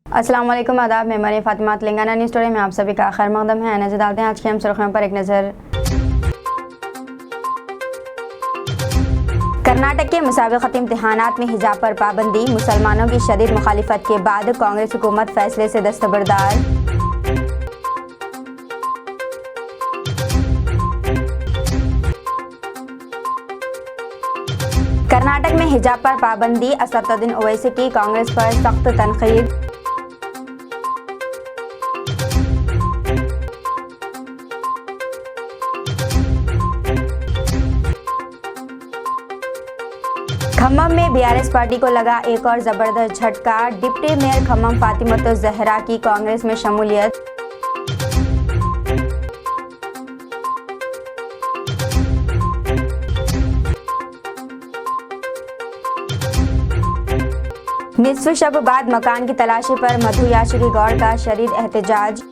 अस्सलाम वालेकुम, आदाब। मैं मरीम फातिमा तेलंगाना न्यूज़ टुडे में आप सभी का खैर मकदम है। नजर डालते हैं आज की हम सुर्खियों पर एक नज़र। कर्नाटक के मुसाबिकती इम्तिहानात में हिजाब पर पाबंदी, मुसलमानों की शदीद मुखालिफत के बाद कांग्रेस हुकूमत फैसले से दस्तबरदार। कर्नाटक में हिजाब पर पाबंदी, असदुद्दीन ओवैसी की कांग्रेस पर सख्त तनकीद। खम्मम में बीआरएस पार्टी को लगा एक और जबरदस्त झटका, डिप्टी मेयर खम्मम फातिमतुज ज़हरा की कांग्रेस में शमूलियत। निस्फ शब बाद मकान की तलाशी पर मधु याशिकी गौड़ का शदीद एहतजाज।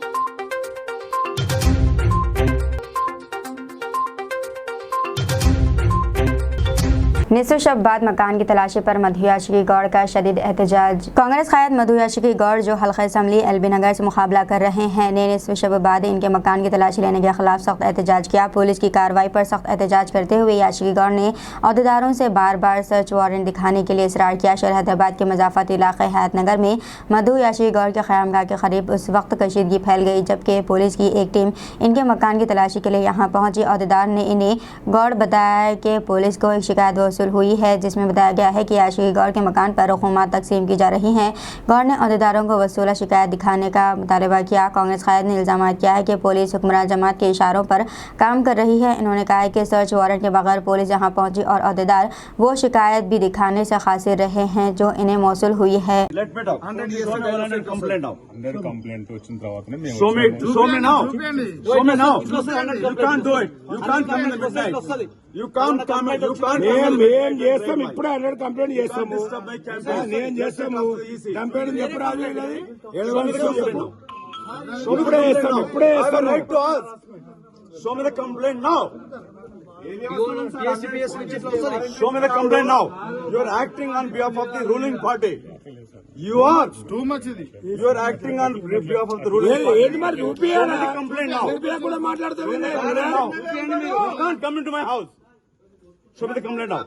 निस्फ शब बाद मकान की तलाशी पर मधु याशिकी गौड़ का शदीद एहतजाज। कांग्रेस कायद मधु याशिकी गौड़ जो हल्का असम्बली एलबी नगर से मुकाबला कर रहे हैं ने निस्फ शब बाद इनके मकान की तलाशी लेने के खिलाफ सख्त एहतजाज किया। पुलिस की कार्रवाई पर सख्त एहतजाज करते हुए याशिकी गौड़ ने अहदेदारों से बार बार सर्च वारंट दिखाने के लिए इसरार किया। शहर हैदराबाद के मजाफती इलाके हयात नगर में मधु याशिकी गौड़ के क़यामगाह के करीब उस वक्त कशीदगी फैल गई जबकि पुलिस की एक टीम इनके मकान की तलाशी के लिए यहाँ पहुंची। अहदेदार ने इन्हें गौड़ बताया कि पुलिस को एक शिकायत वसूल हुई है जिसमें बताया गया है कि याशिकी गौड़ के मकान पर रकूमात तकसीम की जा रही हैं। गौड़ ने अहदेदारों को वसूला शिकायत दिखाने का मुतालबा किया। कांग्रेस कायद ने इल्ज़ाम किया है कि पुलिस हुक्मरान जमात के इशारों पर काम कर रही है। इन्होंने कहा है कि सर्च वारंट के बगैर पुलिस यहाँ पहुंची और अहदेदार वो शिकायत भी दिखाने से कासिर रहे हैं जो इन्हें मौसूल हुई है। You can't comment. You can't. నేను చేస్తాం ఇప్పుడే 100 కంప్లైంట్ చేస్తాము. నేను చేస్తాము కంప్లైంట్ ఎప్పుడు రాలేదు. ఇప్పుడే చేస్తాం. Right to ask. Show me the complaint now. Show me the complaint now. You are acting on behalf of the ruling party. You are too much. You are acting on behalf of the ruling party. ఏది మరి చూపియాలి. Show me the complaint now. కూడా మాట్లాడతావు. You can't come into my house. Show me the complaint now.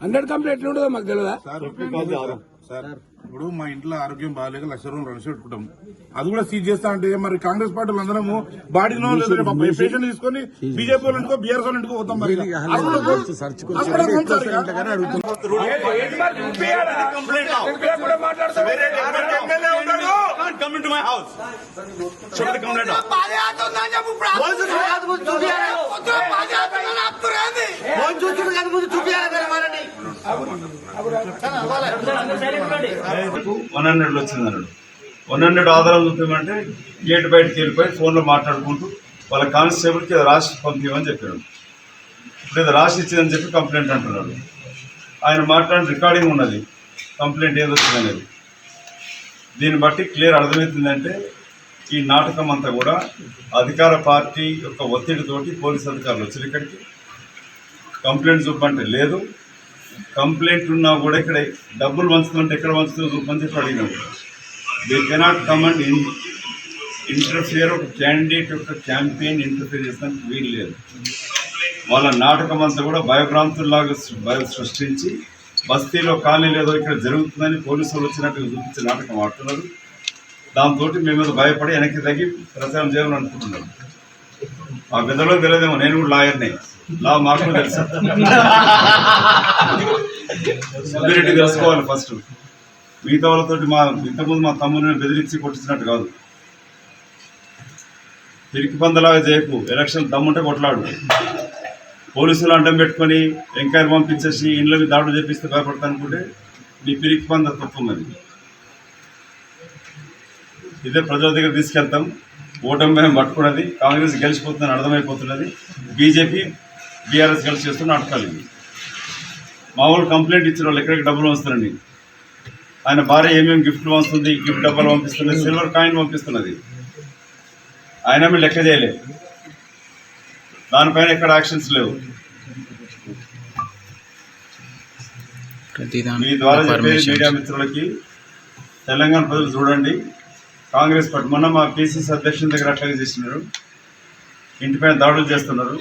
Hundred కంప్లైంట్లు ఉండదు మాకు తెలియదా sir? ఇప్పుడు మా ఇంట్లో ఆరోగ్యం బాగాలేక ₹1,00,000 రన్స్ పెట్టుకుంటాం. అది కూడా సీజ్ చేస్తా అంటే మరి కాంగ్రెస్ పార్టీలు అందరము బాడీలో పేషెంట్ తీసుకొని బీజేపీ వాళ్ళంటుకో బీఆర్ఎస్ వాళ్ళంటుకో పోతాం. మరి $100 వచ్చిందన్నాడు. 100 ఆధారాలు చూపించమంటే గేట్ బయటకు వెళ్ళిపోయి ఫోన్లో మాట్లాడుకుంటూ వాళ్ళ కానిస్టేబుల్కి రాసి పంపించమని చెప్పాడు. ఇప్పుడు ఏదో రాసి ఇచ్చిందని చెప్పి కంప్లైంట్ అంటున్నాడు. ఆయన మాట్లాడిన రికార్డింగ్ ఉన్నది, కంప్లైంట్ ఏది వచ్చిందనేది. దీన్ని బట్టి క్లియర్ అర్థమవుతుందంటే ఈ నాటకం అంతా కూడా అధికార పార్టీ యొక్క ఒత్తిడితోటి పోలీసు అధికారులు వచ్చి ఇక్కడికి కంప్లైంట్ చూపంటే లేదు, కంప్లైంట్ ఉన్నా కూడా ఇక్కడ డబ్బులు పంచుతుంటే ఎక్కడ పంచుతుందో చూపని చెప్పి అడిగినాడు. They cannot come and interfere. ఒక క్యాండిడేట్ యొక్క క్యాంపెయిన్ ఇంటర్ఫియర్ చేస్తానికి వీలు లేదు. వాళ్ళ నాటకం అంతా కూడా భయభ్రాంతుల్లాగా సృష్టించి బస్తీలో ఖాళీ లేదో ఇక్కడ జరుగుతుందని పోలీసులు వచ్చినట్టుగా చూపించే నాటకం ఆడుతున్నారు. దాంతో మేము మీద భయపడి వెనక్కి తగ్గి ప్రచారం చేయాలని అనుకుంటున్నాను. ఆ పెద్దలో తెలియదేమో, నేను కూడా లాయర్ని, లా మాకు తెలుసు. సుబ్బిరెడ్డి తెలుసుకోవాలి ఫస్ట్. మిగతా వాళ్ళతో ఇంతకుముందు మా తమ్ముని బెదిరించి కొట్టించినట్టు కాదు. పిరికి పందలాగా చేయకు, ఎలక్షన్ దమ్ముంటే కొట్లాడు. పోలీసులు అడ్డం పెట్టుకొని ఎంక్వైరీ పంపించేసి ఇంట్లో దాడులు చేపిస్తే భయపడతా అనుకుంటే నీ పిరికి పంద తత్వం అది. ఇదే ప్రజల దగ్గర తీసుకెళ్తాం. ఓటమి మేము పట్టుకున్నది, కాంగ్రెస్ గెలిచిపోతుందని అర్థమైపోతున్నది. బీజేపీ బీఆర్ఎస్ కలిసి చేస్తున్న నాటకాలు ఇవి. మామూలు కంప్లైంట్ ఇచ్చిన వాళ్ళు ఎక్కడికి డబ్బులు వస్తారండి. ఆయన భార్య ఏమేమి గిఫ్ట్లు వస్తుంది, గిఫ్ట్ డబ్బాలు పంపిస్తున్నది, సిల్వర్ కాయిన్ పంపిస్తున్నది. ఆయన మీరు లెక్క చేయలేదు. దానిపైన ఎక్కడ యాక్షన్స్ లేవు. మీ ద్వారా చెప్పేది మీడియా మిత్రులకి, తెలంగాణ ప్రజలు చూడండి, కాంగ్రెస్ పార్టీ మొన్న మా పిసిసి అధ్యక్షుల దగ్గర అట్లాగే చేస్తున్నారు, ఇంటిపైన దాడులు చేస్తున్నారు.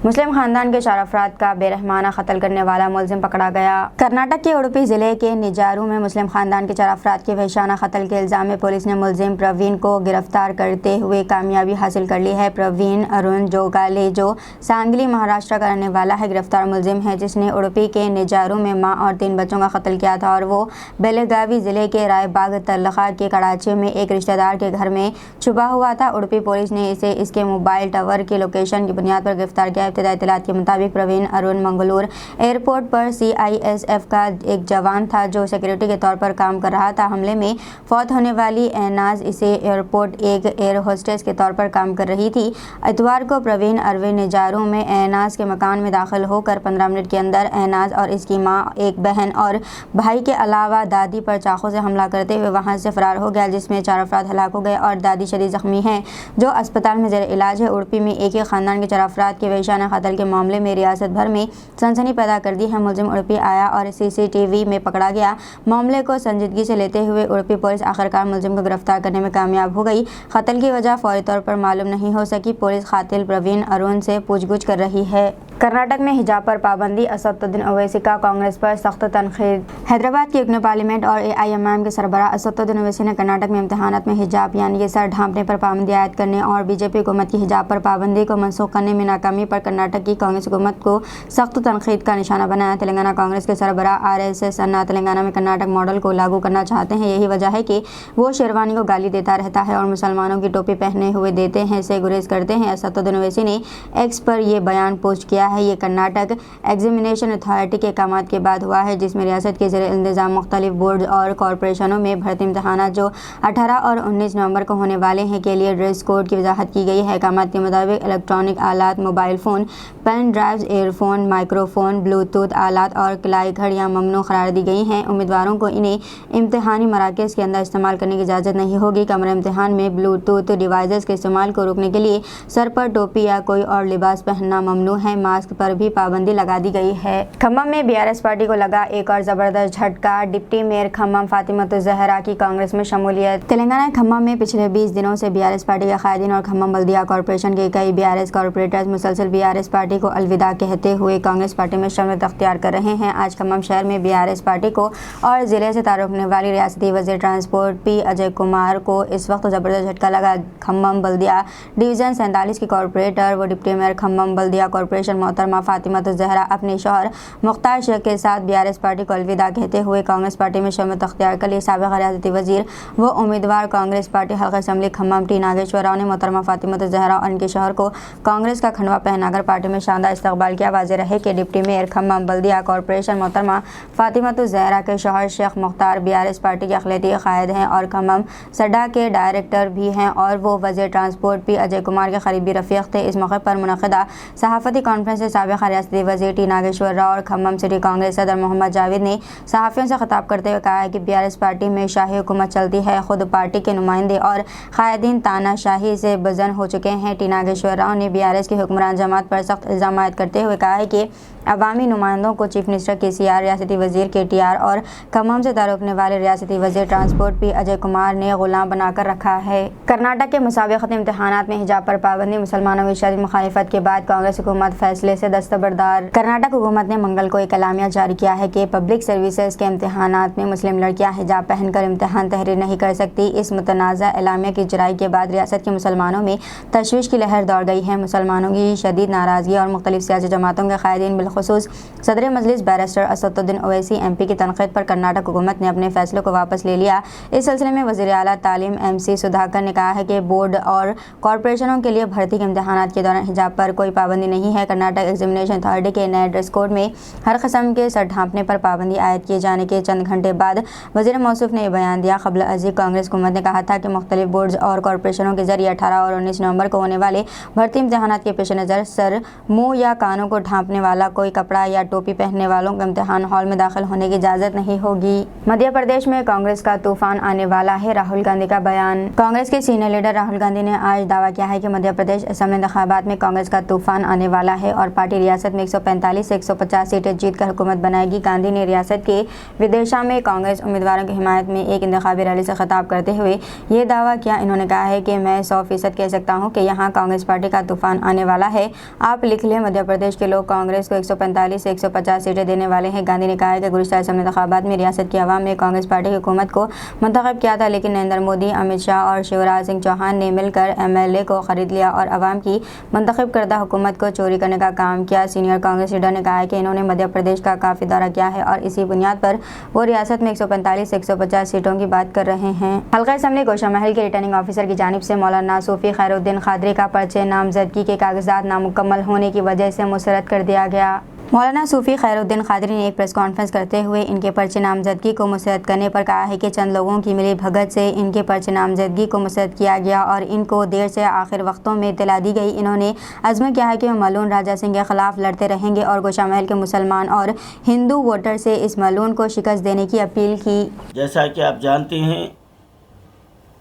मुस्लिम खानदान के 4 अफराद का बेरहमाना कत्ल करने वाला मुलजिम पकड़ा गया। कर्नाटक के उडुपी जिले के निजारू में मुस्लिम खानदान के 4 अफराद के वहशाना कत्ल के इल्जाम में पुलिस ने मुलजिम प्रवीण को गिरफ्तार करते हुए कामयाबी हासिल कर ली है। प्रवीण अरुण जोगाले जो सांगली महाराष्ट्र का रहने वाला है, गिरफ्तार मुलजिम है जिसने उडुपी के निजारू में मां और 3 बच्चों का कत्ल किया था और वो बेलगावी जिले के रायबाग तलखा के कराची में एक रिश्तेदार के घर में छुपा हुआ था। उडुपी पुलिस ने इसे इसके मोबाइल टावर की लोकेशन की बुनियाद पर गिरफ्तार किया। इब्तदाई इत्तलात के मुताबिक प्रवीण अरुण मंगलूर एयरपोर्ट पर CISF का एक जवान था जो सिक्योरिटी के तौर पर काम कर रहा था। हमले में फौत होने वाली एनाज इसे एयरपोर्ट एक एयर होस्टेस के तौर पर काम कर रही थी। इतवार को प्रवीण अरविंद निजारू में एनाज के मकान में दाखिल होकर 15 मिनट के अंदर एनाज और इसकी मां, एक बहन और भाई के अलावा दादी पर चाकू से हमला करते हुए वहां से फरार हो गया, जिसमें 4 अफराद हलाक हो गए और दादी शदीद जख्मी हैं जो अस्पताल में जेर इलाज है। उडुपी में एक ही खानदान के 4 अफराद के वहशाना कत्ल के मामले में रियासत भर में सनसनी पैदा कर दी है। मुलजिम उडुपी आया और CCTV में पकड़ा गया। मामले को संजीदगी से लेते हुए उडुपी पुलिस आखिरकार मुलजिम को गिरफ्तार करने में कामयाब हो गई। कत्ल की वजह फौरी तौर पर मालूम नहीं हो सकी। पुलिस कातिल प्रवीण अरुण से पूछगछ कर रही है। कर्नाटक में हिजाब पर पाबंदी, असदुद्दीन ओवैसी का कांग्रेस पर सख्त तनकीद। हैदराबाद के रुकन पार्लियामेंट और AIMIM के सरबरा असदुद्दीन ओवैसी ने कर्नाटक में इम्तिहानात में हिजाब यानी कि सर ढांपने पर पाबंदी आयद करने और बीजेपी हुकूमत की हिजाब पर पाबंदी को मनसूख करने में नाकामी पर कर्नाटक की कांग्रेस हुकूमत को सख्त तनकीद का निशाना बनाया। तेलंगाना कांग्रेस के सरबरा RSS अन्ना तेलंगाना में कर्नाटक मॉडल को लागू करना चाहते हैं। यही वजह है कि वो शेरवानी को गाली देता रहता है और मुसलमानों की टोपी पहने हुए देते हैं से गुरेज करते हैं। असदुद्दीन ओवैसी ने X पर यह बयान पोस्ट किया है। ये कर्नाटक एग्जामिनेशन अथॉरिटी के काम के बाद हुआ है जिसमें रियासत के ज़ेर इंतज़ाम मुख्तलिफ बोर्ड और कॉरपोरेशनों में भर्ती इम्तहानात जो 18 और 19 नवंबर को होने वाले हैं के लिए ड्रेस कोड की वजाहत की गई है। काम के मुताबिक इलेक्ट्रॉनिक आलात, mobile phone, pen drives, earphone, microphone, bluetooth आलात और कलाई घड़ियाँ ममनू करार दी गई हैं। उम्मीदवारों को इन्हें इम्तहानी मराकज़ के अंदर इस्तेमाल करने की इजाज़त नहीं होगी। कमरे इम्तहान में ब्लूटूथ डिवाइसेस के इस्तेमाल को रोकने के लिए सर पर टोपी या कोई और लिबास पहनना ममनू है। मास्क पर भी पाबंदी लगा दी गई है। खम्मम में BRS पार्टी को लगा एक और ज़बरदस्त झटका। डिप्टी मेयर खम्मम फातिमतुज़ ज़हरा की कांग्रेस में शमूलियत। तेलंगाना खम्मम में पिछले 20 दिनों से BRS पार्टी के कायदीन और खम्मम बल्दिया कॉरपोरेशन के कई BRS कॉरपोरेटर्स मुसलसल BRS पार्टी को अलविदा कहते हुए कांग्रेस पार्टी में शमूलियत अख्तियार कर रहे हैं। आज खम्मम शहर में BRS पार्टी को और ज़िले से तारुफ रखने वाली रियासती वज़ीर ट्रांसपोर्ट P अजय कुमार को इस वक्त ज़बरदस्त झटका लगा। खम्मम बल्दिया डिवीज़न 47 की कॉरपोरेटर व डिप्टी मेयर खम्मम बल्दिया कॉरपोरेशन मोहतरमा फातिमतुज़ ज़हरा अपने शौहर मुख्तार शेख के साथ BRS पार्टी को अलविदा कहते हुए कांग्रेस पार्टी में शमूलियत अख्तियार कर ली। साबिक़ रियासती वज़ीर व उम्मीदवार कांग्रेस पार्टी हल्का असम्बली खम्मम T नागेश्वर राव ने मोहतरमा फातिमतुज़ ज़हरा और इनके शौहर को कांग्रेस का खंडवा पहनाकर पार्टी में शानदार इस्तकबाल किया। वाज़ेह रहे कि डिप्टी मेयर खम्मम बल्दिया कॉरपोरेशन मोहतरमा फातिमतुज़ ज़हरा के शौहर शेख मुख्तार BRS पार्टी के अक़लियती क़ायद हैं और खम्मम सडा के डायरेक्टर भी हैं और वो वज़ीर ट्रांसपोर्ट P अजय कुमार के करीबी रफ़ीक थे। इस मौके पर मुनक़िदा सहाफ़ती कॉन्फ्रेंस से साबिक़ रियासती वज़ीर T नागेश्वर राव और खम्मम सिटी कांग्रेस सदर मोहम्मद जावेद ने सहाफ़ियों से खिताब करते हुए कहा है कि BRS पार्टी में शाही हुकूमत चलती है। खुद पार्टी के नुमाइंदे और कायदीन तानाशाही से बज़न हो चुके हैं। T नागेश्वर राव ने BRS की हुक्मरान जमात पर सख्त इल्ज़ाम आयद करते हुए कहा है कि अवामी नुमाइंदों को चीफ मिनिस्टर KCR, रियासती वज़ीर KTR और खम्मम से ताल्लुक़ रखने वाले रियासती वज़ीर ट्रांसपोर्ट P अजय कुमार ने गुलाम बनाकर रखा है। कर्नाटक के मुसाबिक़ती इम्तहानात में हिजाब पर पाबंदी, मुसलमानों की शदीद मुखालिफत के बाद कांग्रेस हुकूमत फैसले से दस्तबरदार। कर्नाटक हुकूमत ने मंगल को एक एलामिया जारी किया है कि पब्लिक सर्विसेज के इम्तहानात में मुस्लिम लड़कियां हिजाब पहनकर इम्तहान तहरीर नहीं कर सकती। इस मुतनाज़ा एलामिया की इजराई के बाद रियासत के मुसलमानों में तशवीश की लहर दौड़ गई है। मुसलमानों की शदीद नाराज़गी और मुख्तलिफ सियासी जमातों के कायदीन बिलखुसूस सदर मजलिस बैरिस्टर असदुद्दीन ओवैसी MP की तनकीद पर कर्नाटक हुकूमत ने अपने फैसलों को वापस ले लिया। इस सिलसिले में वज़ीर आला तालीम MC सुधाकर ने कहा है कि बोर्ड और कॉरपोरेशनों के लिए भर्ती के इम्तहानात के दौरान हिजाब पर कोई पाबंदी नहीं है। कर्नाटक एग्जामिनेशन अथॉरिटी के नए ड्रेस कोड में हर किस्म के सर ढांपने पर पाबंदी आयद किए जाने के चंद घंटे बाद वज़ीर मौसूफ ने यह बयान दिया। क़ब्ल अज़ी कांग्रेस हुकूमत ने कहा था कि मुख्तलिफ बोर्ड्स और कॉरपोरेशनों के जरिए 18 और 19 नवंबर को होने वाले भर्ती इम्तहानात के पेश नज़र सर, मुँह या कानों को ढांपने वाला कोई कपड़ा या टोपी पहनने वालों को इम्तहान हॉल में दाखिल होने की इजाज़त नहीं होगी। मध्य प्रदेश में कांग्रेस का तूफान आने वाला है, राहुल गांधी का बयान। कांग्रेस के सीनियर लीडर राहुल गांधी ने आज दावा किया है कि मध्य प्रदेश असेंबली इंतखाबात में कांग्रेस का तूफान आने वाला है और पार्टी रियासत में 145 से 150 सीटें जीतकर हुकूमत बनाएगी। गांधी ने रियासत के विदिशा में कांग्रेस उम्मीदवारों की हिमायत में एक इंतखाबी रैली से खिताब करते हुए ये दावा किया। इन्होंने कहा है कि मैं 100% कह सकता हूँ कि यहाँ कांग्रेस पार्टी का तूफान आने वाला है। आप लिख लें, मध्य प्रदेश के लोग कांग्रेस को 145 से 150 सीटें देने वाले हैं। गांधी ने कहा है कि गुज़िश्ता असेंबली इंतखाबात में रियासत की आवाम ने कांग्रेस पार्टी की हुकूमत को मुंतखब किया था, लेकिन नरेंद्र मोदी, अमित शाह और शिवराज सिंह चौहान ने मिलकर MLA को खरीद लिया और आवाम की मुंतखब करदा हुकूमत को चोरी करने का काम किया। सीनियर कांग्रेस लीडर ने कहा है कि इन्होंने मध्य प्रदेश का काफ़ी दौरा किया है और इसी बुनियाद पर वो रियासत में 145 से 150 सीटों की बात कर रहे हैं। हल्का असेंबली गोशा महल के रिटर्निंग ऑफिसर की जानिब से मौलाना सूफी खैरुद्दीन खादरी का पर्चे नामजदगी के कागजात नामुकम्मल होने की वजह से मुस्तरद कर दिया गया। मौलाना सूफी खैरुद्दीन खादरी ने एक प्रेस कॉन्फ्रेंस करते हुए इनके पर्चे नामजदगी को मुस्तरद करने पर कहा है कि चंद लोगों की मिली भगत से इनके पर्चे नामजदगी को मुस्तरद किया गया और इनको देर से आखिर वक्तों में इत्तला दी गई। इन्होंने अज़्म किया है कि वे मलून राजा सिंह के खिलाफ लड़ते रहेंगे और गोशा महल के मुसलमान और हिंदू वोटर से इस मलून को शिकस्त देने की अपील की। जैसा कि आप जानते हैं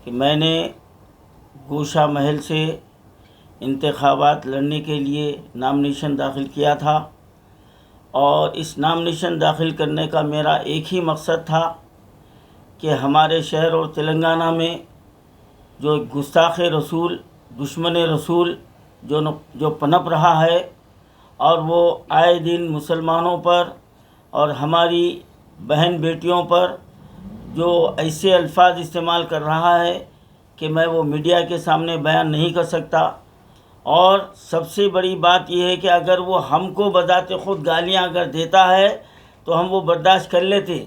कि मैंने गोशा महल से इंतखाबात लड़ने के लिए नामिनेशन दाखिल किया था और इस नामिनेशन दाखिल करने का मेरा एक ही मकसद था कि हमारे शहर और तेलंगाना में जो गुस्ताख़ रसूल, दुश्मन रसूल जो पनप रहा है और वो आए दिन मुसलमानों पर और हमारी बहन बेटियों पर जो ऐसे अल्फाज इस्तेमाल कर रहा है कि मैं वो मीडिया के सामने बयान नहीं कर सकता। और सबसे बड़ी बात यह है कि अगर वो हमको बजाते ख़ुद गालियाँ अगर देता है तो हम वो बर्दाश्त कर लेते,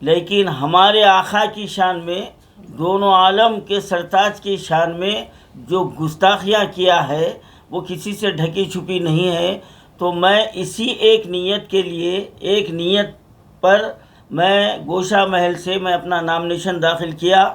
लेकिन हमारे आका की शान में, दोनों आलम के सरताज की शान में जो गुस्ताखियाँ किया है वो किसी से ढकी छुपी नहीं है। तो मैं इसी एक नीयत के लिए, एक नीयत पर मैं गोशा महल से मैं अपना नामिनेशन दाखिल किया।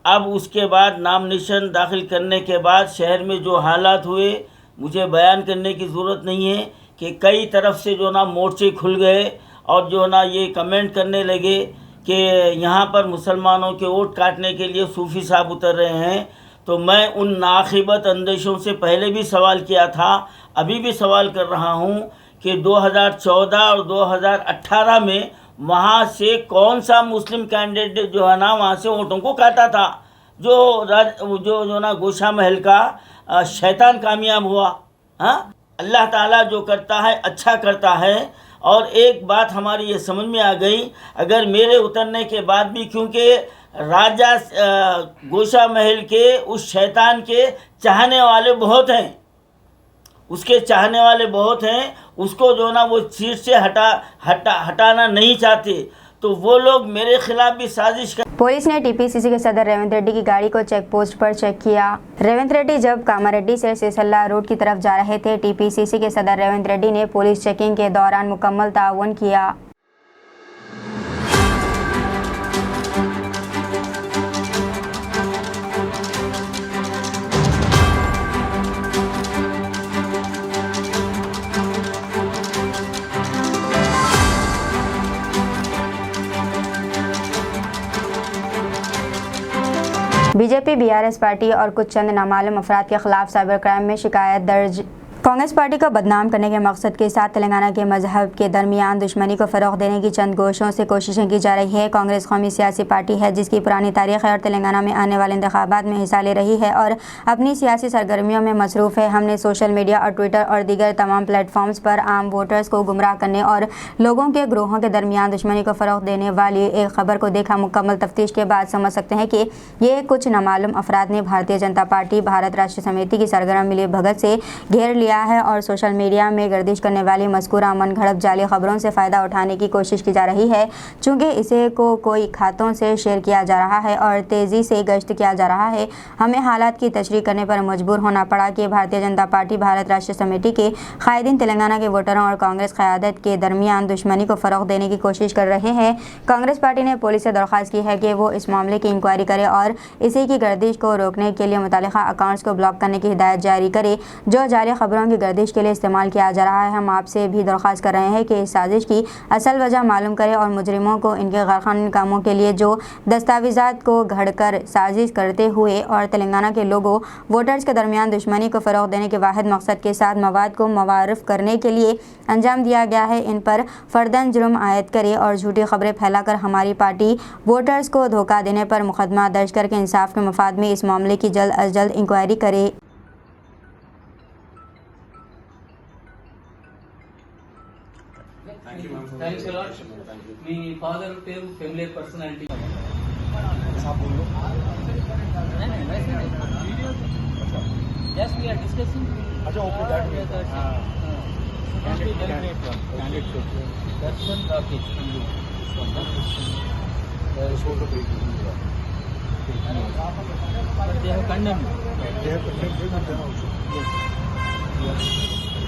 अब उसके बाद नामिनेशन दाखिल करने के बाद शहर में जो हालात हुए मुझे बयान करने की ज़रूरत नहीं है कि कई तरफ से जो ना मोर्चे खुल गए और जो ना ये कमेंट करने लगे कि यहाँ पर मुसलमानों के वोट काटने के लिए सूफ़ी साहब उतर रहे हैं। तो मैं उन नाखिबत अंदेशों से पहले भी सवाल किया था, अभी भी सवाल कर रहा हूँ कि 2014 और 2018 में वहाँ से कौन सा मुस्लिम कैंडिडेट जो है ना वहाँ से वोटों को काटा था, जो ना गोशा महल का शैतान कामयाब हुआ। हाँ, अल्लाह ताला जो करता है अच्छा करता है। और एक बात हमारी ये समझ में आ गई, अगर मेरे उतरने के बाद भी, क्योंकि राजा गोशा महल के उस शैतान के चाहने वाले बहुत हैं, उसके चाहने वाले बहुत हैं, उसको जो ना वो सीट से हटाना नहीं चाहते, तो वो लोग मेरे खिलाफ भी साजिश कर। पुलिस ने TPCC के सदर रेवंत रेड्डी की गाड़ी को चेक पोस्ट पर चेक किया। रेवंत रेड्डी जब कामारेड्डी से सिरसल्ला रोड की तरफ जा रहे थे, TPCC के सदर रेवंत रेड्डी ने पुलिस चेकिंग के दौरान मुकम्मल ताउन किया। बीजेपी, BRS पार्टी और कुछ चंद नामालूम अफराद के खिलाफ साइबर क्राइम में शिकायत दर्ज। कांग्रेस पार्टी को बदनाम करने के मकसद के साथ तेलंगाना के मजहब के दरमियान दुश्मनी को फ़रोग़ देने की चंद गोशों से कोशिशें की जा रही है। कांग्रेस कौमी सियासी पार्टी है जिसकी पुरानी तारीख़ है और तेलंगाना में आने वाले इंतखाबात में हिस्सा ले रही है और अपनी सियासी सरगर्मियों में मसरूफ़ है। हमने सोशल मीडिया और ट्विटर और दीगर तमाम प्लेटफॉर्म्स पर आम वोटर्स को गुमराह करने और लोगों के ग्रोहों के दरमियान दुश्मनी को फ़रोग़ देने वाली एक ख़बर को देखा। मुकम्मल तफ्तीश के बाद समझ सकते हैं कि ये कुछ नामालूम अफराद ने भारतीय जनता पार्टी, भारत राष्ट्र समिति की सरगर्म मिली भगत से घेर लिया लिया है और सोशल मीडिया में गर्दिश करने वाली मज़कूरा मनगढ़ंत जाली खबरों से फ़ायदा उठाने की कोशिश की जा रही है, चूँकि इसे कोई खातों से शेयर किया जा रहा है और तेज़ी से गश्त किया जा रहा है। हमें हालात की तशरीह करने पर मजबूर होना पड़ा कि भारतीय जनता पार्टी भारत राष्ट्रीय समिति के कायदीन तेलंगाना के वोटरों और कांग्रेस क़यादत के दरमियान दुश्मनी को फ़रोग़ देने की कोशिश कर रहे हैं। कांग्रेस पार्टी ने पुलिस से दरख्वास्त की है कि वो इस मामले की इंक्वायरी करे और इसी की गर्दिश को रोकने के लिए मुतल्लिक़ा अकाउंट्स को ब्लॉक करने की हिदायत जारी करे जो जाली खबरों की गर्दिश के लिए इस्तेमाल किया जा रहा है। हम आपसे भी दरख्वास्त कर रहे हैं कि इस साजिश की असल वजह मालूम करें और मुजरिमों को इनके गैरकानूनी कामों के लिए जो दस्तावेज़ात को घड़कर साजिश करते हुए और तेलंगाना के लोगों वोटर्स के दरमियान दुश्मनी को फ़रोग़ देने के वाहिद मकसद के साथ मवाद को मुआरफ करने के लिए अंजाम दिया गया है, इन पर फ़र्दन जुर्म आयद करे और झूठी खबरें फैलाकर हमारी पार्टी वोटर्स को धोखा देने पर मुकदमा दर्ज करके इंसाफ के मफाद में इस मामले की जल्द अज जल्द इंक्वायरी करे। Thanks a lot. మీ ఫాదర్ పేరు familiar personality. Yes, we are discussing. अच्छा, okay, that way. Candidate. That's one topic. But they have condemned. Yes.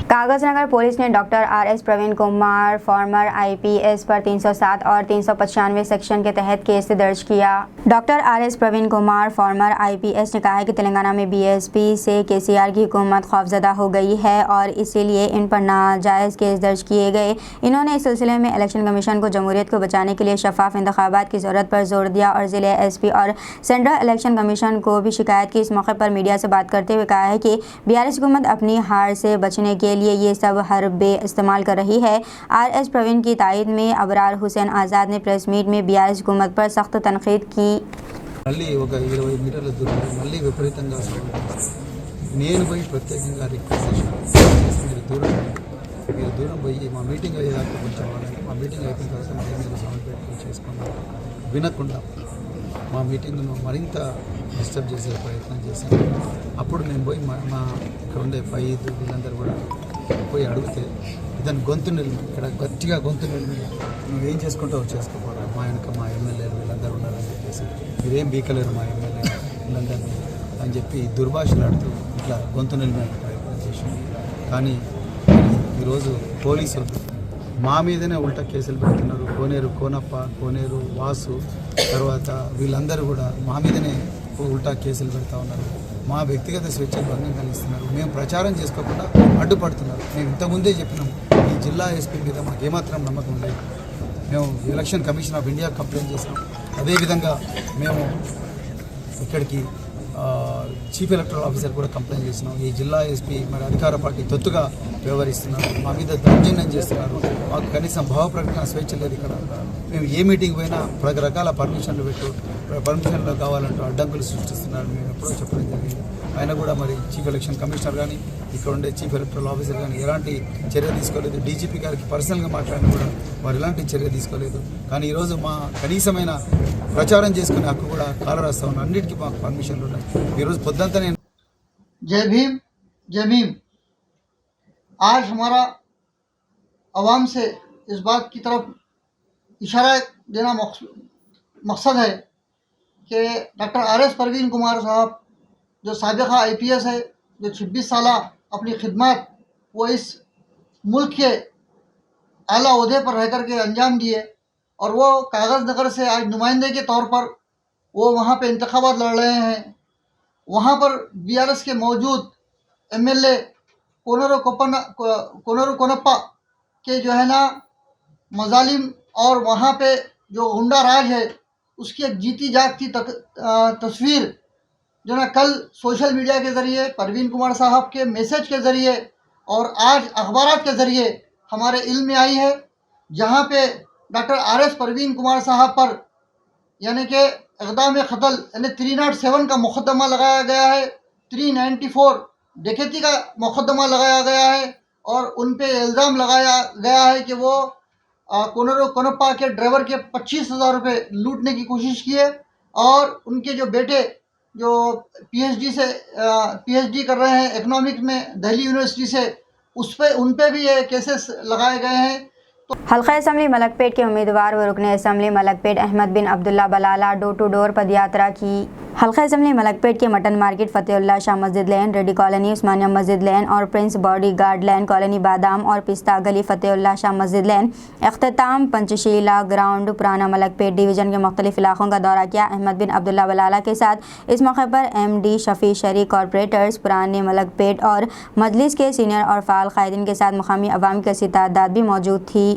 Kagaznagar police ने doctor RS. Praveen Kumar former IPS पर 307 और 395 सेक्शन के तहत केस दर्ज किया। Doctor RS. Praveen Kumar former IPS ने कहा है कि तेलंगाना में बीएसपी से केसीआर की हुकूमत खौफजदा हो गई है और इसीलिए इन पर नाजायज़ केस दर्ज किए गए। इन्होंने इस सिलसिले में इलेक्शन कमीशन को जमहूरियत को बचाने के लिए शफाफ इंतखाबात की ज़रूरत पर जोर दिया और ज़िले एसपी और सेंट्रल इलेक्शन कमीशन को भी शिकायत की। इस मौके पर मीडिया से बात करते हुए कहा है कि बीआरएस हुकूमत अपनी हार से बचने के लिए ये सब हरबे इस्तेमाल कर रही है। आर.एस. प्रवीण की तायद में अबरार हुसैन आज़ाद ने प्रेस मीट में बीआरएस हुकूमत पर सख्त तनकीद की। మళ్ళీ ఒక 20 మీటర్ల దూరం మళ్ళీ విపరీతంగా నేను పోయి ప్రత్యేకంగా రిక్వెస్ట్ చేశాను, మీరు దూరం పోయి మా మీటింగ్ అయ్యేదాకా కొంచెం వాళ్ళని, మా మీటింగ్ అయిపోయిన తర్వాత మళ్ళీ మీరు సౌండ్ పెట్టుకుని చేసుకున్నాం వినకుండా మా మీటింగ్ను మరింత డిస్టర్బ్ చేసే ప్రయత్నం చేశాను. అప్పుడు నేను పోయి మా ఇక్కడ ఉండే ఫైద్ వీళ్ళందరూ కూడా పోయి అడిగితే ఇతను గొంతు నిలిమి ఇక్కడ గట్టిగా గొంతు నిలిమి నువ్వేం చేసుకుంటావు చేసుకోపోరా, మా వెనక మా ఎమ్మెల్యేలు వీళ్ళందరూ ఉన్నారని చెప్పేసి మీరేం బీకలేరు మా ఎమ్మెల్యే వీళ్ళందరినీ అని చెప్పి దుర్భాషలాడుతూ ఇట్లా గొంతు నిలిమే ప్రయత్నం చేసింది. కానీ ఈరోజు పోలీసులు మా మీదనే ఉల్టా కేసులు పెడుతున్నారు. కోనేరు కోనప్ప, కోనేరు వాసు, తర్వాత వీళ్ళందరూ కూడా మా మీదనే ఉల్టా కేసులు పెడతా ఉన్నారు. మా వ్యక్తిగత స్వేచ్ఛకు భంగం కలిగిస్తున్నారు. మేము ప్రచారం చేసుకోకుండా అడ్డుపడుతున్నారు. మేము ఇంతకుముందే చెప్పినాం, ఈ జిల్లా ఎస్పీ మీద మాకు ఏమాత్రం నమ్మకం లేదు. మేము election commission of India complaint చేసినాం. అదేవిధంగా మేము ఇక్కడికి చీఫ్ ఎలక్టరల్ ఆఫీసర్ కూడా కంప్లైంట్ చేసినాం. ఈ జిల్లా ఎస్పీ మరి అధికార పార్టీ తొత్తుగా వ్యవహరిస్తున్నారు, మా మీద దౌర్జన్యం చేస్తున్నారు. మాకు కనీసం భావ ప్రకటన స్వేచ్ఛ లేదు. ఇక్కడ మేము ఏ మీటింగ్ పోయినా రకరకాల పర్మిషన్లు కావాలంటూ అడ్డంకులు సృష్టిస్తున్నారు. మేము ఎప్పుడో చెప్పడం జరిగింది. ఆయన కూడా మరి చీఫ్ ఎలక్షన్ కమిషనర్ కానీ ఇక్కడ ఉండే చీఫ్ ఎలక్టరల్ ఆఫీసర్ కానీ ఎలాంటి చర్య తీసుకోలేదు. డీజీపీ గారికి పర్సనల్గా మాట్లాడినా కూడా వారు ఎలాంటి చర్య తీసుకోలేదు. కానీ ఈరోజు మా కనీసమైన ప్రచారం చేసుకునే హక్కు కూడా కాలరాస్తా ఉన్నాం. అన్నిటికీ మాకు పర్మిషన్లు ఉన్నాయి. ఈరోజు పొద్దుంతా నేను जय भीम जय भीम। आज हमारा आवाम से इस बात की तरफ इशारा देना मकसद है कि डॉक्टर आर.एस. परवीन कुमार साहब जो साबिक़ा IPS है, जो 26 साल अपनी खिदमत वो इस मुल्क के आला ओहदे पर रह कर के अंजाम दिए और वो कागज़ नगर से आज नुमाइंदे के तौर पर वो वहाँ पे इंतखाबात लड़ रहे हैं। वहाँ पर BRS के मौजूद MLA कोनरू कोनप्पा के जो है ना मजालिम और वहाँ पे जो गुंडा राज है उसकी एक जीती जागती तस्वीर जो ना कल सोशल मीडिया के ज़रिए परवीन कुमार साहब के मैसेज के ज़रिए और आज अखबारात के ज़रिए हमारे इल्म में आई है, जहाँ पे डॉक्टर आर.एस. परवीन कुमार साहब पर यानी कि इक़दाम क़त्ल यानी 307 का मुक़दमा लगाया गया है, 394 डकैती का मुक़दमा लगाया गया है और उन पे इल्ज़ाम लगाया गया है कि वो कोनरू कोनप्पा के ड्राइवर के 25,000 रुपये लूटने की कोशिश की है और उनके जो बेटे जो पीएचडी कर रहे हैं इकोनॉमिक्स में दिल्ली यूनिवर्सिटी से, उन पे भी ये केसेस लगाए गए हैं। हल्का असम्बली मलकपेट के उम्मीदवार व रुकने assembly Malakpet Ahmed bin Abdullah Balala door to door padyatra की। हल्का असम्बली मलकपेट के मटन मार्केट, फतेहुल्ला शाह मस्जिद लेन, रेडी कॉलोनी, उस्मानिया मस्जिद लेन और प्रिंस बॉडी गार्ड लेन, कॉलोनी बादाम और पिस्ता गली, फतेहुल्ला शाह मस्जिद लेन, अख्ताम पंचशीला ग्राउंड, पुराना मलकपेट डिवीज़न के मुख्तलिफ इलाकों का दौरा किया। अहमद बिन अब्दुल्ला बलाला के साथ इस मौके पर MD शफी शरीक कॉरपोरेटर्स, पुराने मलकपेट और मजलिस के सीनियर और फ़ाल कायदीन के साथ मुकामी अवाम की कसीर तादाद भी मौजूद थी।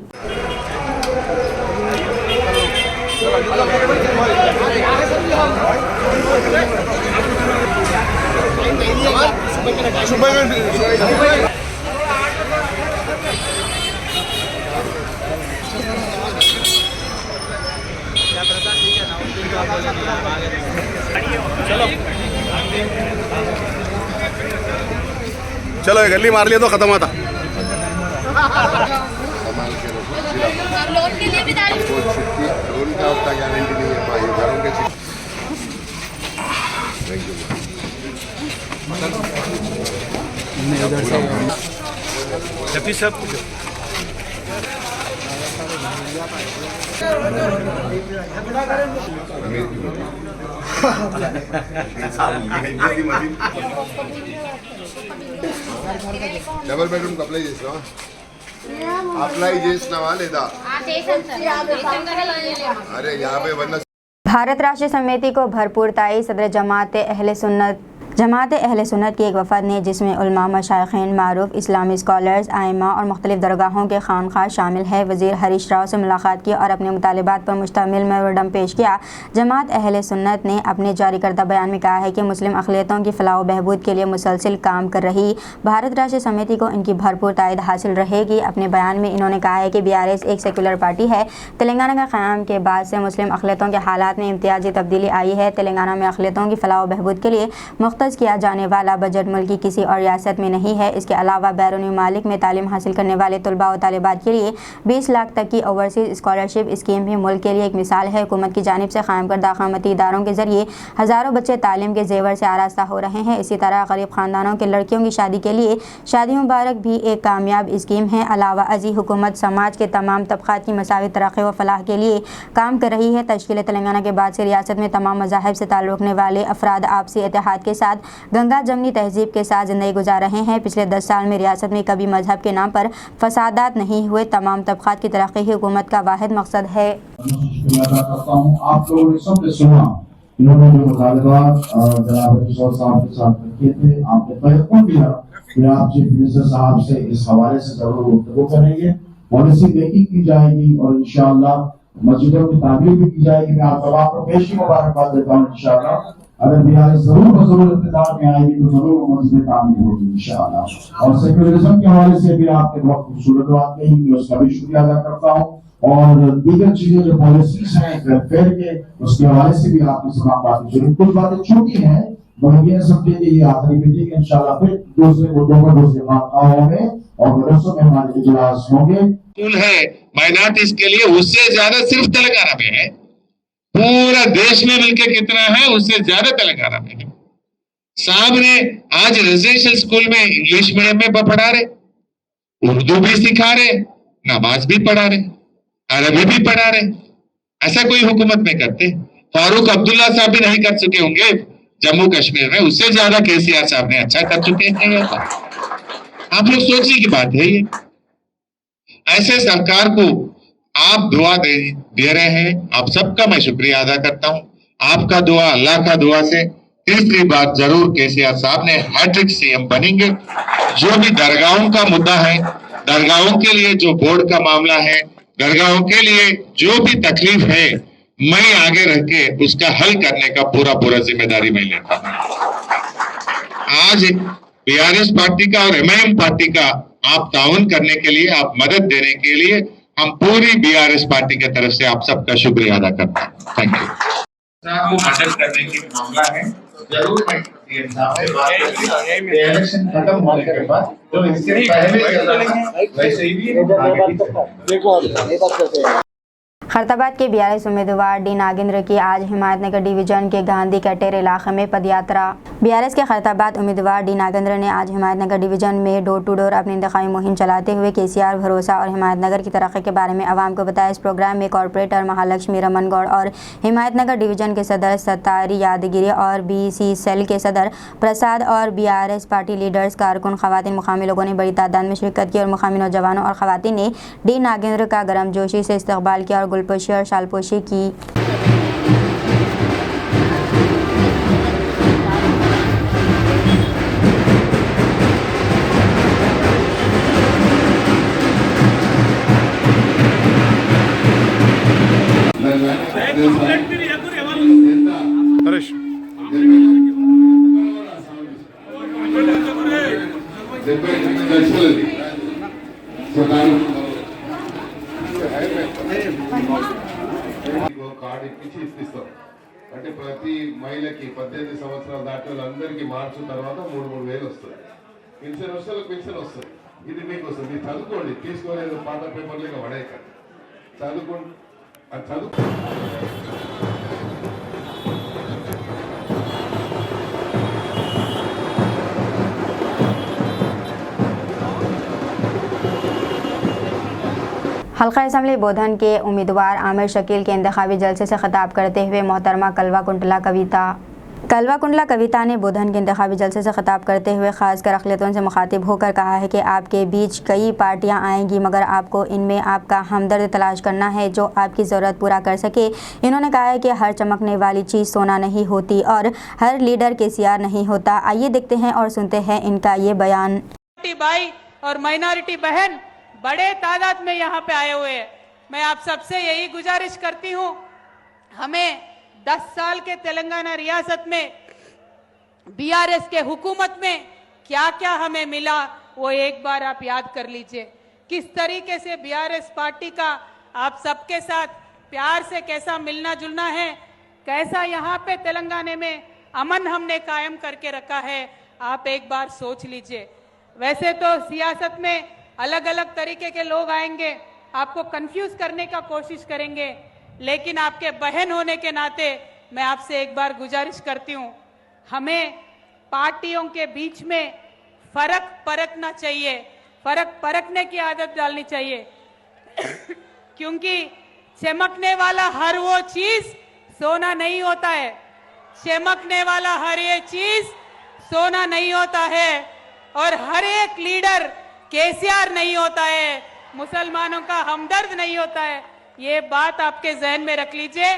चलो गली मार लिया तो खत्म होता। लोन के लिए भी लोन का उतना गारंटी नहीं है भाई, घरों के जबकि सब कुछ డబుల్ బెడ్రూమ్ అప్లై చేసినావా? అప్లై చేసినావా లేదా? अरे यहाँ पे वरना भारत राष्ट्रीय समिति को भरपूर ताई। सदर जमात अहले सुन्नत की एक वफद ने, जिसमें उलमा, मशाइखीन, मारूफ इस्लामी स्कॉलर्स, आइमा और मुख्तलिफ दरगाहों के खानखास शामिल है, वज़ीर हरीश राव से मुलाकात की और अपने मुतालिबात पर मुश्तमिल मेमोरेंडम पेश किया। जमात अहले सुन्नत ने अपने जारी करदा बयान में कहा है कि मुस्लिम अक़लियतों की फलाह व बहबूद के लिए मुसलसिल काम कर रही भारत राष्ट्रीय समिति को इनकी भरपूर तायद हासिल रहेगी। अपने बयान में इन्होंने कहा है कि BRS एक सेकुलर पार्टी है। तेलंगाना का क़याम के बाद से मुस्लिम अक़लियतों के हालात में इम्तियाजी तब्दीली आई है। तेलंगाना में अक़लियतों की फलाह व बहबूद के लिए मुख्तस किया जाने वाला बजट मुल्क की किसी और रियासत में नहीं है। इसके अलावा बैरूनी मालिक में तालीम हासिल करने वाले तलबा व तालिबात के लिए 20 लाख तक की ओवरसीज़ स्कॉलरशिप स्कीम भी मुल्क के लिए एक मिसाल है। हुकूमत की जानिब से कायम करदा क़यामती इदारों के ज़रिए हज़ारों बच्चे तालीम के जेवर से आरास्ता हो रहे हैं। इसी तरह गरीब ख़ानदानों के लड़कियों की शादी के लिए शादी मुबारक भी एक कामयाब स्कीम है। अलावा अजी हुकूमत समाज के तमाम तबक़ात की मसावी तरक्की व फलाह के लिए काम कर रही है। तश्कील तेलंगाना के बाद से रियासत में तमाम मज़ाहिब से ताल्लुक़ रखने वाले अफराद आपसी इत्तेहाद के साथ गंगा जमनी तहजीब के साथ ज़िंदगी गुजार रहे हैं। पिछले 10 साल में रियासत में कभी मजहब के नाम पर फसादात नहीं हुए। तमाम तबक़ात की तरक्की ही हुकूमत का वाहिद मकसद है। आप लोगों ने सब सुना, इन्होंने जो मुतालबात जनाब किशोर साहब के साथ किए थे, आपने तयक़ुन किया कि आप चीफ मिनिस्टर साहब से इस हवाले से जरूर गुफ्तगू करेंगे, पॉलिसी मेकिंग की जाएगी और इंशाअल्लाह मस्जिदों की तामीर भी की जाएगी। मैं आप तमाम को पेश की मुबारकबाद देता हूँ। इंशाअल्लाह अगर BRS जरूर इक़्तिदार में आएगी तो जरूर मस्जिद तामीर होगी इंशाअल्लाह। और सेक्युलरिज्म के हवाले से भी आपने बहुत खूबसूरत बात कही, उसका भी शुक्रिया अदा करता हूँ। और दीगर चीजें जो पॉलिसीज हैं वेलफेयर के, उसके हवाले से भी आपने तमाम बातें जो कुछ बातें छूटी हैं, ये समझे कि ये आखिरी मीटिंग इंशाअल्लाह फिर दूसरे मुद्दों पर दूसरे खानकाहों में और मदरसों में हमारे इजलास होंगे। है माइनॉरिटीज के लिए उससे ज्यादा सिर्फ तेलंगाना में है, पूरा देश में मिलकर कितना है उससे ज्यादा तेलंगाना में है। साहब ने आज रेजिडेंशियल स्कूल में इंग्लिश मीडियम में पढ़ा रहे, उर्दू भी सिखा रहे, नमाज भी पढ़ा रहे, अरबी भी पढ़ा रहे। ऐसा कोई हुकूमत में करते? फारूक अब्दुल्ला साहब भी नहीं कर चुके होंगे जम्मू कश्मीर में, उससे ज्यादा KCR साहब ने अच्छा कर चुके हैं। आप लोग सोचने की बात है। ये ऐसे सरकार को आप दुआ दे रहे हैं, आप सबका मैं शुक्रिया अदा करता हूं। आपका दुआ, अल्लाह का दुआ से तीसरी बात जरूर KCR साहब ने हैट्रिक CM बनेंगे। जो भी दरगाहों का मुद्दा है, दरगाहों के लिए जो बोर्ड का मामला है, दरगाहों के लिए जो भी तकलीफ है, मैं आगे रह के उसका हल करने का पूरा जिम्मेदारी मैं लेता हूं। आज BRS पार्टी का और MIM पार्टी का आप ताउन करने के लिए, आप मदद देने के लिए हम पूरी BRS पार्टी की तरफ से आप सबका शुक्रिया अदा करता हूँ। Thank you. को मदद करने की मामला है, जरूर मैं CM साहब से बात करूंगा। इलेक्शन खत्म होने के बाद जो इससे पहले चल रहा है वैसे ही खैरताबाद के बीआरएस उम्मीदवार डी नागेंद्र की आज हिमायतनगर डिवीजन के गांधी कटेर इलाके में पदयात्रा। बीआरएस के खैरताबाद उम्मीदवार डी नागेंद्र ने आज हिमायतनगर डिवीजन में डोर टू डोर अपनी इंतखाबी मुहिम चलाते हुए केसीआर भरोसा और हिमायतनगर की तरक्की के बारे में आवाम को बताया। इस प्रोग्राम में कॉर्पोरेटर महालक्ष्मी रमन गौड़ और हिमायतनगर डिवीजन के सदर सत्तारी यादगिरी और BC सेल के सदर प्रसाद और बीआरएस पार्टी लीडर्स, कारकुन, खवातीन, मुकामी लोगों ने बड़ी तादाद में शिरकत की और मुकामी नौजवानों और खवातीन ने डी नागेंद्र का गर्मजोशी से इस्तकबाल किया और गुलपोशी और शालपोशी की। हरीश కార్డు ఇప్పించి ఇప్పిస్తాం. అంటే ప్రతి మహిళకి 18 సంవత్సరాలు దాటిన వాళ్ళందరికీ మార్చి తర్వాత 3 వేలు వస్తుంది. పెన్షన్ వస్తుంది. ఇది మీకు వస్తుంది. మీరు చదువుకోండి, తీసుకోలేదు పాత పేపర్లుగా పడేయక చదువుకోండి. అది చదువు हल्का असम्बली बोधन के उम्मीदवार आमिर शकील के इंतखाबी जलसे से खिताब करते हुए मोहतरमा कलवा कुंडला कविता ने बोधन के इंतखाबी जलसे से खिताब करते हुए खासकर अक़लियतों से मुखातिब होकर कहा है कि आपके बीच कई पार्टियां आएंगी मगर आपको इनमें आपका हमदर्द तलाश करना है जो आपकी ज़रूरत पूरा कर सके। इन्होंने कहा है कि हर चमकने वाली चीज़ सोना नहीं होती और हर लीडर केसीआर नहीं होता। आइए देखते हैं और सुनते हैं इनका ये बयान। भाई और माइनॉरिटी बहन बड़े तादाद में यहाँ पे आए हुए हैं। मैं आप सबसे यही गुजारिश करती हूँ, हमें 10 साल के तेलंगाना रियासत में बीआरएस के हुकूमत में क्या क्या हमें मिला वो एक बार आप याद कर लीजिए। किस तरीके से बीआरएस पार्टी का आप सबके साथ प्यार से कैसा मिलना जुलना है, कैसा यहाँ पे तेलंगाना में अमन हमने कायम करके रखा है, आप एक बार सोच लीजिए। वैसे तो सियासत में अलग अलग तरीके के लोग आएंगे, आपको कंफ्यूज करने का कोशिश करेंगे, लेकिन आपके बहन होने के नाते मैं आपसे एक बार गुजारिश करती हूँ, हमें पार्टियों के बीच में फर्क परखना चाहिए, फर्क परखने की आदत डालनी चाहिए क्योंकि चमकने वाला हर वो चीज सोना नहीं होता है, चमकने वाला हर ये चीज सोना नहीं होता है और हर एक लीडर केसीआर नहीं होता है, मुसलमानों का हमदर्द नहीं होता है। ये बात आपके जहन में रख लीजिए।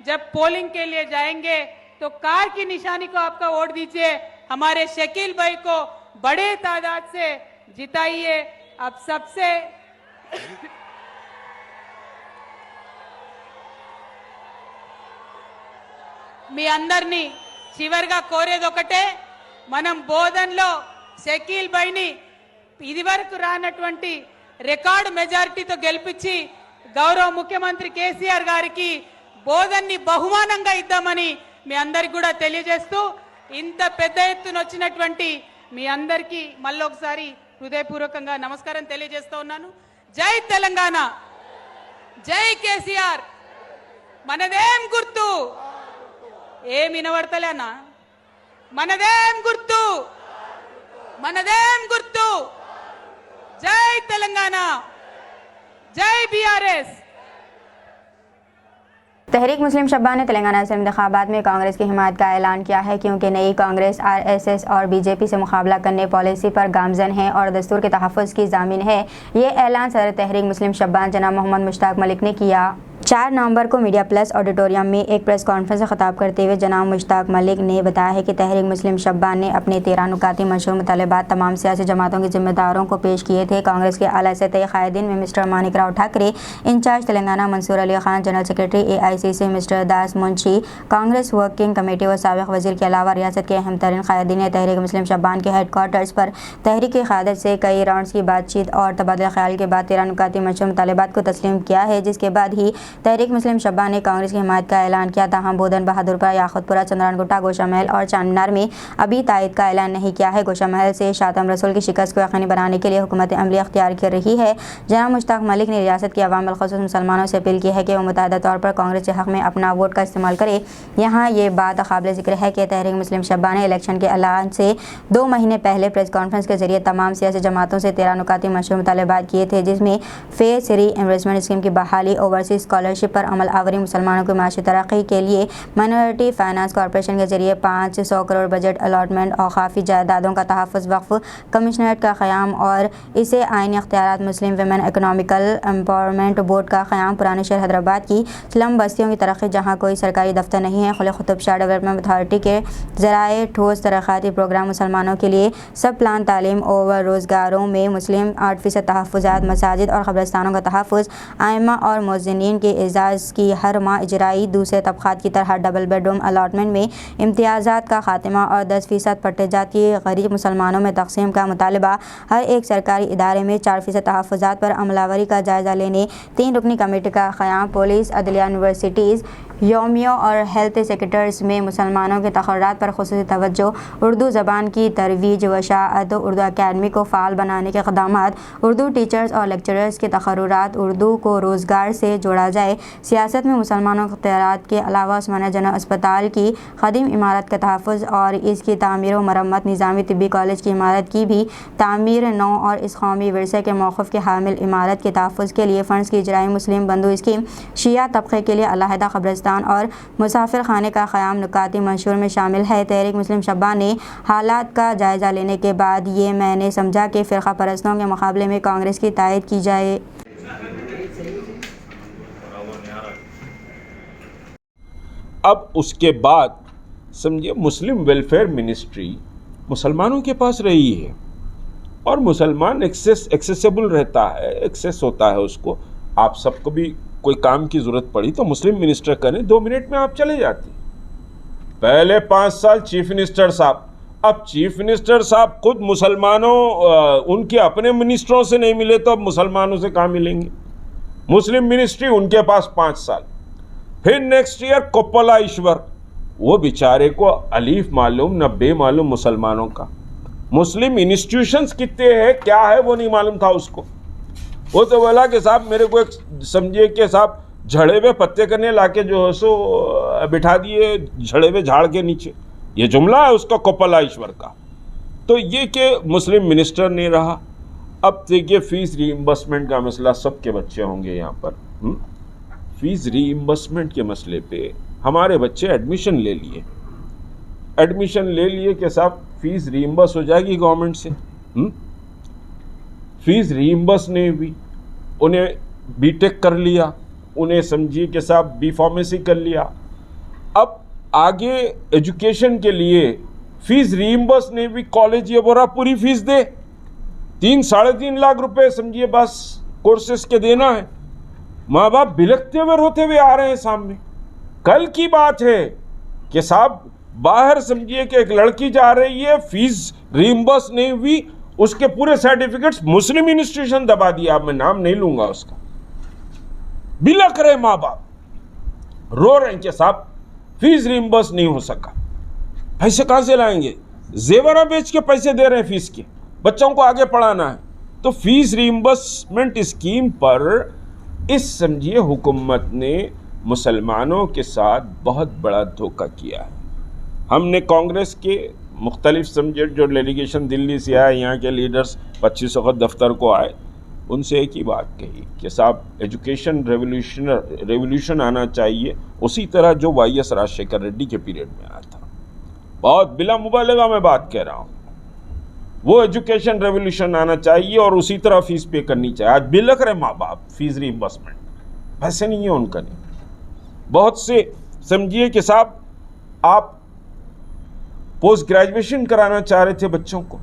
जब पोलिंग के लिए जाएंगे तो कार की निशानी को आपका वोट दीजिए, हमारे शकील भाई को बड़े तादाद से जिताइए। आप सबसे మీ అందరినీ చివరిగా కోరేది ఒకటే, మనం బోధన్లో షకీల్ భాయ్ని ఇదివరకు రానటువంటి రికార్డు మెజారిటీతో గెలిపించి గౌరవ ముఖ్యమంత్రి కేసీఆర్ గారికి బోధన్ని బహుమానంగా ఇద్దామని మీ అందరికి కూడా తెలియజేస్తూ, ఇంత పెద్ద ఎత్తున వచ్చినటువంటి మీ అందరికీ మళ్ళీ ఒకసారి హృదయపూర్వకంగా నమస్కారం తెలియజేస్తూ ఉన్నాను. జై తెలంగాణ, జై కేసీఆర్. మనదేం గుర్తు, ఏం వినబడతలేనా? మనదేం గుర్తు, మనదేం గుర్తు. जय तेलंगाना, जय बीआरएस। तहरीक मुस्लिम शब्बा ने तेलंगाना से इंतखाबात में कांग्रेस की हिमायत का ऐलान किया है क्योंकि नई कांग्रेस RSS और बीजेपी से मुकाबला करने पॉलिसी पर गामजन है और दस्तूर के तहफ़्फ़ुज़ की ज़ामिन है। ये ऐलान सदर तहरीक मुस्लिम शब्बा जनाब मोहम्मद मुश्ताक मलिक ने किया। 4 नवंबर को मीडिया प्लस ऑडिटोरियम में एक प्रेस कॉन्फ्रेंस से खिताब करते हुए जनाब मुश्ताक मलिक ने बताया है कि तहरीक मुस्लिम शब्बा ने अपने 13 नुकाती मंशूर मुतालबात तमाम सियासी जमातों के जिम्मेदारों को पेश किए थे। कांग्रेस के आला सतही कायदीन में mister Manik Rao Thackeray, in-charge Telangana Mansoor Ali Khan, general secretary AICC mister Das Munshi, Congress working committee व साबिक़ वज़ीर के अलावा रियासत के अहम तरीन कायदीन ने तहरीक मुस्लिम शब्बान के हेडक्वार्टर्स पर तहरीक की क़यादत से कई राउंड्स की बातचीत और तबादला ख्याल के बाद 13 नुकाती मंशूर मुतालबात को तस्लीम किया है, जिसके बाद ही तहरीक मुस्लिम शब्बा ने कांग्रेस की हिमायत का ऐलान किया, ताहम बोधन बहादुरपुरा, याकुतपुरा, चंद्रानगुट्टा, गोशा महल और चांदनार में अभी तायद का ऐलान नहीं किया है। गोशा महल से शातम रसूल की शिकस्त को यकीनी बनाने के लिए हुकूमत अमली अख्तियार कर रही है। जनाब मुश्ताक मलिक ने रियासत के अवाम बिलखुसूस मुसलमानों से अपील की है कि वो मुतअद्दिद तौर पर कांग्रेस के हक़ में अपना वोट का इस्तेमाल करे। यहाँ ये बात काबिल ज़िक्र है कि तहरीक मुस्लिम शब्बा ने इलेक्शन के ऐलान से 2 महीने पहले प्रेस कॉन्फ्रेंस के जरिए तमाम सियासी जमातों से 13 नुकाती मशहूर मुतालबात किए थे, जिसमें फेस री इन्वेस्टमेंट स्कीम की बहाली, ओवरसीज स्कॉलरशिप पर अमल आवरी, मुसलमानों की माशी तरक्की के लिए माइनॉरिटी फाइनेंस कॉरपोरेशन के जरिए 500 करोड़ बजट अलॉटमेंट, औकाफी जायदादों का तहफ़्फ़ुज़, वक्फ कमिश्नरेट का क़याम और इसे आइनी अख्तियारात, Muslim women economical empowerment board का क़याम, पुराने शहर हैदराबाद की स्लम बस्तियों की तरक्की जहाँ कोई सरकारी दफ्तर नहीं है, खुले कुतुब शाह डेवलपमेंट अथॉरिटी के ज़राए ठोस तरक्याती प्रोग्राम, मुसलमानों के लिए सब प्लान तालीम और रोज़गारों में मुस्लिम 8% तहफ़्फ़ुज़ात, मसाजिद और क़ब्रिस्तानों का तहफ़्फ़ुज़, आइम्मा और मुअज़्ज़िनीन के एज़ाज़ की हर माह इजराई, दूसरे तबक़ात की तरह डबल बेडरूम अलॉटमेंट में इम्तियाज़ात का खात्मा और 10% पट्टेजात की गरीब मुसलमानों में तकसीम का मुतालबा, हर एक सरकारी इदारे में 4% तहफ़्फ़ुज़ात पर अमलावरी का जायज़ा लेने 3 रुकनी कमेटी का क़याम, पुलिस, अदलिया, यूनिवर्सिटीज़, योमियों और हेल्थ सेक्टर्स में मुसलमानों के तक़र्रात पर ख़ुसूसी तवज्जो, उर्दू ज़बान की तरवीज वशाअत, उर्दू अकादमी को फ़ाल बनाने के इक़दामात, उर्दू टीचर्स और लेक्चरर्स के तक़र्रुरात, उर्दू को रोज़गार से जोड़ा जाए, सियासत में मुसलमानों के इख्तियारात के अलावा उस्मानिया जनरल अस्पताल की क़दीम इमारत का तहफ़्फ़ुज़ और इसकी तामीर व मरम्मत, निज़ामी तिब्बी कॉलेज की इमारत की भी तामीर नौ और इस कौमी विरसे के मौक़िफ़ के हामिल इमारत के तहफ़्फ़ुज़ के लिए फ़ंड्स की इजराई, मुस्लिम बंधु स्कीम, शिया तबक़े के लिए अलहदा क़ब्रिस्तान और मुसाफिर खाने का क़याम नुकाती मंशूर में शामिल है। तहरीक मुस्लिम शब्बा ने हालात का जायज़ा लेने के बाद ये मैंने समझा कि फ़िरक़ा परस्तों के मुकाबले में कांग्रेस की तायद की जाए। अब उसके बाद समझिए मुस्लिम वेलफेयर मिनिस्ट्री मुसलमानों के पास रही है और मुसलमान एक्सेसिबल रहता है, एक्सेस होता है उसको। आप सबको भी कोई काम की ज़रूरत पड़ी तो मुस्लिम मिनिस्टर करें, 2 मिनट में आप चले जाते। पहले 5 साल चीफ मिनिस्टर साहब, अब चीफ मिनिस्टर साहब खुद मुसलमानों उनके अपने मिनिस्टरों से नहीं मिले तो अब मुसलमानों से कहाँ मिलेंगे। मुस्लिम मिनिस्ट्री उनके पास 5 साल, फिर नेक्स्ट ईयर कोप्पला ईश्वर, वो बेचारे को अलीफ मालूम न बे मालूम मुसलमानों का। मुस्लिम इंस्टीट्यूशंस कितने हैं क्या है वो नहीं मालूम था उसको। वो तो बोला कि साहब मेरे को एक समझिए कि साहब झड़े हुए पत्ते करने लाके जो है सो बिठा दिए झड़े हुए झाड़ के नीचे, ये जुमला है उसका कोप्पला ईश्वर का। तो ये कि मुस्लिम मिनिस्टर नहीं रहा। अब देखिए फीस रीइंबर्समेंट का मसला, सबके बच्चे होंगे यहाँ पर। फीस रीइंबर्समेंट के मसले पे हमारे बच्चे एडमिशन ले लिए कि साहब फीस रीइंबर्स हो जाएगी गवर्नमेंट से। फीस रीइंबर्स नहीं हुई, उन्हें बीटेक कर लिया, उन्हें समझिए कि साहब बी फार्मेसी कर लिया। अब आगे एजुकेशन के लिए फीस रीइंबर्स नहीं हुई, कॉलेज ये बोला पूरी फीस दे, 3-3.5 लाख रुपए समझिए बस कोर्सेस के देना है। माँ बाप बिलखते हुए रोते हुए आ रहे हैं सामने। कल की बात है कि साहब बाहर समझिए कि एक लड़की जा रही है, फीस रीइंबर्स नहीं हुई, उसके पूरे सर्टिफिकेट्स मुस्लिम इंस्टीट्यूशन दबा दिया, अब मैं नाम नहीं लूंगा उसका। बिलख रहे माँ बाप, रो रहे हैं कि साहब फीस रीइंबर्स नहीं हो सका। पैसे कहां से लाएंगे? जेवरा बेच के पैसे दे रहे हैं फीस के, बच्चों को आगे पढ़ाना है। तो फीस रीइंबर्समेंट स्कीम पर इस समझिए हुकूमत ने मुसलमानों के साथ बहुत बड़ा धोखा किया है। हमने कांग्रेस के मुख्तलिफ समझे जो डेलीगेशन दिल्ली से आए, यहाँ के लीडर्स 25 वक्त दफ्तर को आए, उनसे एक ही बात कही कि साहब एजुकेशन रेवोल्यूशन आना चाहिए, उसी तरह जो YS राजशेखर रेड्डी के पीरियड में आया था। बहुत बिला मुबालगा मैं बात कह रहा हूँ, वो एजुकेशन रेवोल्यूशन आना चाहिए और उसी तरह फीस पे करनी चाहिए। आज बिलख रहे माँ बाप, फीस रीइंबर्समेंट पैसे नहीं है उनका। नहीं, बहुत से समझिए कि साहब आप पोस्ट ग्रेजुएशन कराना चाह रहे थे बच्चों को,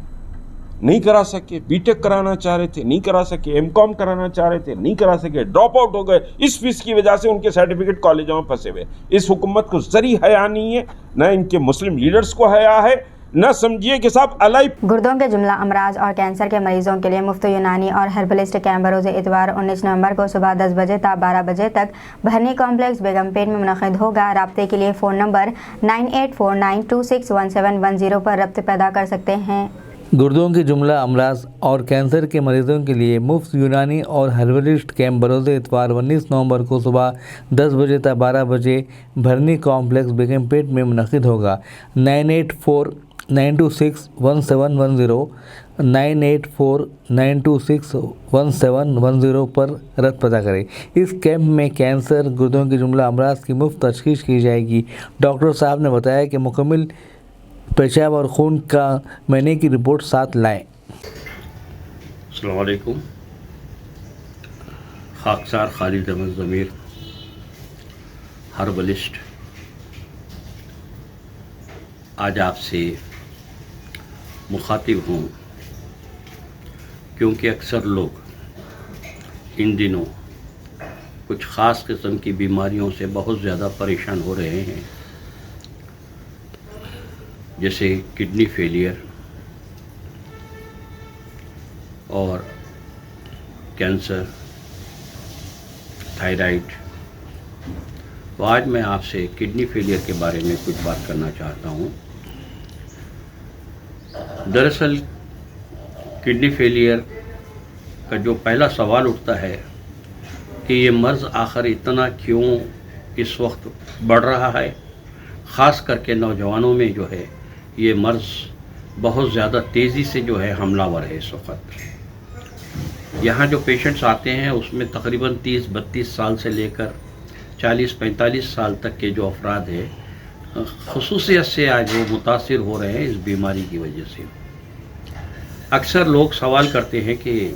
नहीं करा सके, बीटेक कराना चाह रहे थे, नहीं करा सके, MCOM कराना चाह रहे थे, नहीं करा सके, ड्रॉप आउट हो गए। इस फीस की वजह से उनके सर्टिफिकेट कॉलेजों में फंसे हुए। इस हुकूमत को जरी हया नहीं है, न इनके मुस्लिम लीडर्स को हया है, न समझिए कि साहब अलाई। गुर्दों के जुमला अमराज और कैंसर के मरीजों के लिए मुफ्त यूनानी और हर्बलिस्ट कैंप बरोज़ इतवार 19 नवंबर को सुबह 10 बजे तक 12 बजे तक भरनी कॉम्प्लेक्स बेगमपेट में मुनक़िद होगा। राब्ते के लिए फ़ोन नंबर 9849261710 पर रब्त पैदा कर सकते हैं। गुर्दों के जुमला अमराज और कैंसर के मरीजों के लिए मुफ्त यूनानी और हर्बलिस्ट कैंप बरोज़ इतवार 19 नवंबर को सुबह 10 बजे तक 12 बजे भरनी कॉम्प्लेक्स बेगमपेट में मुनक़िद होगा। 9849261710 9849261710 पर रब्त पैदा करें। इस कैंप में कैंसर, गुर्दों के जुमला अमराज की मुफ्त तशख़ीस की जाएगी। डॉक्टर साहब ने बताया कि मुकम्मल पेशाब और खून का महीने की रिपोर्ट साथ लाएं। अस्सलाम वालेकुम। खाकसार खालिद अहमद ज़मीर, हर्बलिस्ट, आज आपसे मुखातिब हूँ क्योंकि अक्सर लोग इन दिनों कुछ ख़ास किस्म की बीमारियों से बहुत ज़्यादा परेशान हो रहे हैं, जैसे किडनी फेलियर और कैंसर, थायराइड। तो आज मैं आपसे किडनी फेलियर के बारे में कुछ बात करना चाहता हूँ। दरअसल किडनी फेलियर का जो पहला सवाल उठता है कि ये मर्ज़ आखिर इतना क्यों इस वक्त बढ़ रहा है, ख़ास करके नौजवानों में जो है ये मर्ज़ बहुत ज़्यादा तेज़ी से जो है हमलावर है। इस वक्त यहाँ जो पेशेंट्स आते हैं उसमें तकरीबन 30-32 साल से लेकर 40-45 साल तक के जो अफराद हैं ख़ुसूसियत से आज वो मुतासिर हो रहे हैं इस बीमारी की वजह से। अक्सर लोग सवाल करते हैं कि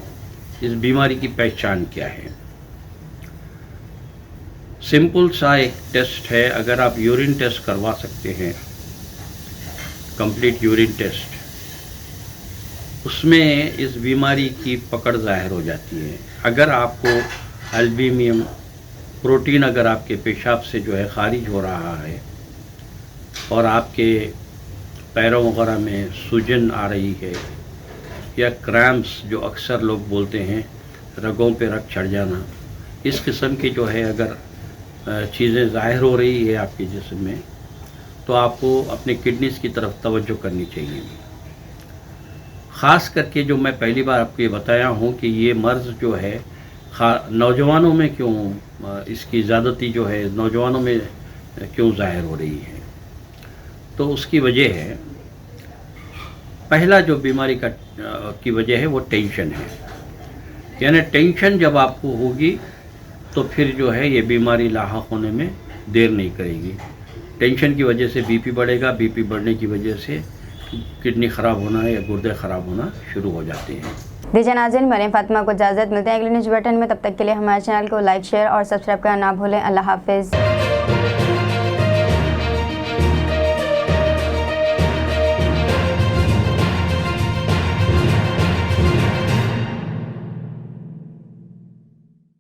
इस बीमारी की पहचान क्या है। सिंपल सा एक टेस्ट है, अगर आप यूरिन टेस्ट करवा सकते हैं, कंप्लीट यूरिन टेस्ट, उसमें इस बीमारी की पकड़ ज़ाहिर हो जाती है। अगर आपको एल्बुमिन प्रोटीन अगर आपके पेशाब से जो है ख़ारिज हो रहा है और आपके पैरों वगैरह में सूजन आ रही है या क्रैम्प्स जो अक्सर लोग बोलते हैं रगों पे रग चढ़ जाना, इस किस्म की जो है अगर चीज़ें ज़ाहिर हो रही है आपके जिस्म में, तो आपको अपने किडनीज़ की तरफ तवज्जो करनी चाहिए। ख़ास करके जो मैं पहली बार आपको ये बताया हूँ कि ये मर्ज़ जो है नौजवानों में क्यों इसकी ज़्यादती जो है नौजवानों में क्यों ज़ाहिर हो रही है, तो उसकी वजह है, पहला जो बीमारी की वजह है वो टेंशन है। यानी टेंशन जब आपको होगी तो फिर जो है ये बीमारी लाहक होने में देर नहीं करेगी। टेंशन की वजह से बीपी बढ़ेगा, बीपी बढ़ने की वजह से किडनी ख़राब होना या गुर्दे ख़राब होना शुरू हो जाते हैं। दीजिए नाज़रीन, मरियम फातिमा को इजाज़त, मिलते हैं अगले न्यूज़ बुलेटिन में। तब तक के लिए हमारे चैनल को लाइक, शेयर और सब्सक्राइब करना ना भूलें। अल्लाह हाफिज़।